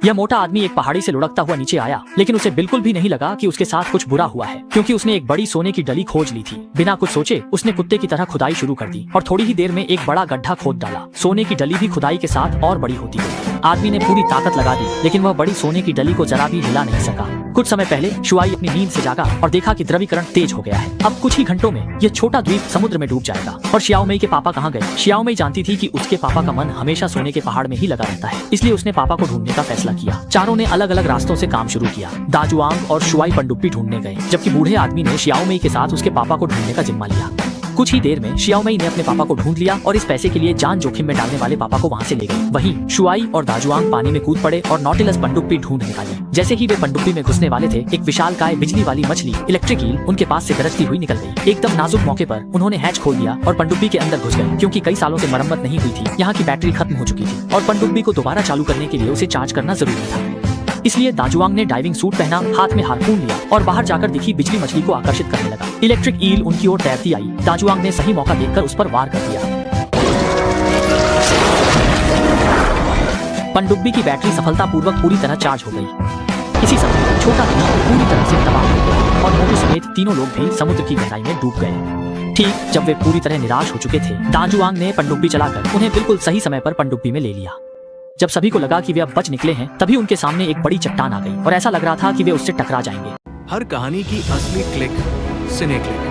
यह मोटा आदमी एक पहाड़ी से लुढ़कता हुआ नीचे आया, लेकिन उसे बिल्कुल भी नहीं लगा कि उसके साथ कुछ बुरा हुआ है, क्योंकि उसने एक बड़ी सोने की डली खोज ली थी। बिना कुछ सोचे उसने कुत्ते की तरह खुदाई शुरू कर दी और थोड़ी ही देर में एक बड़ा गड्ढा खोद डाला। सोने की डली भी खुदाई के साथ और बड़ी होती गई। आदमी ने पूरी ताकत लगा दी, लेकिन वह बड़ी सोने की डली को जरा भी हिला नहीं सका। कुछ समय पहले शुआई अपनी नींद से जागा और देखा कि द्रवीकरण तेज हो गया है। अब कुछ ही घंटों में यह छोटा द्वीप समुद्र में डूब जाएगा। और शियाओमेई के पापा कहाँ गए? शियाओमेई जानती थी कि उसके पापा का मन हमेशा सोने के पहाड़ में ही लगा रहता है, इसलिए उसने पापा को ढूंढने का फैसला किया। चारों ने अलग अलग रास्तों से काम शुरू किया। दाजुआंग और शुआई पनडुब्बी ढूंढने गए, जबकि बूढ़े आदमी ने शियाओमेई के साथ उसके पापा को ढूंढने का जिम्मा लिया। कुछ ही देर में शियाओमेई ने अपने पापा को ढूंढ लिया और इस पैसे के लिए जान जोखिम में डालने वाले पापा को वहाँ से ले गए। वहीं शुआई और दाजुआंग पानी में कूद पड़े और नॉटिलस पनडुब्बी ढूंढ निकाली। जैसे ही वे पनडुब्बी में घुसने वाले थे, एक विशालकाय बिजली वाली मछली इलेक्ट्रिक ईल उनके पास से गरजती हुई निकल गई। एकदम नाजुक मौके पर उन्होंने हैच खोल दिया और पनडुब्बी के अंदर घुस गए, क्योंकि कई सालों से मरम्मत नहीं हुई थी। यहाँ की बैटरी खत्म हो चुकी थी और पनडुब्बी को दोबारा चालू करने के लिए उसे चार्ज करना जरूरी था। इसलिए दाजुआंग ने डाइविंग सूट पहना, हाथ में हार्पून लिया और बाहर जाकर दिखी बिजली मछली को आकर्षित करने लगा। इलेक्ट्रिक ईल उनकी ओर तैरती आई। दाजुआंग ने सही मौका देखकर उस पर वार कर दिया। पनडुब्बी की बैटरी सफलतापूर्वक पूरी तरह चार्ज हो गई। इसी समय छोटा द्वीप पूरी तरह से तबाह हो गया और मोटू समेत तीनों लोग भी समुद्र की गहराई में डूब गए। ठीक जब वे पूरी तरह निराश हो चुके थे, दाजुआंग ने पनडुब्बी चलाकर उन्हें बिल्कुल सही समय पर पनडुब्बी में ले लिया। जब सभी को लगा कि वे अब बच निकले हैं, तभी उनके सामने एक बड़ी चट्टान आ गई और ऐसा लग रहा था कि वे उससे टकरा जाएंगे। हर कहानी की असली क्लिक सिने क्लिक।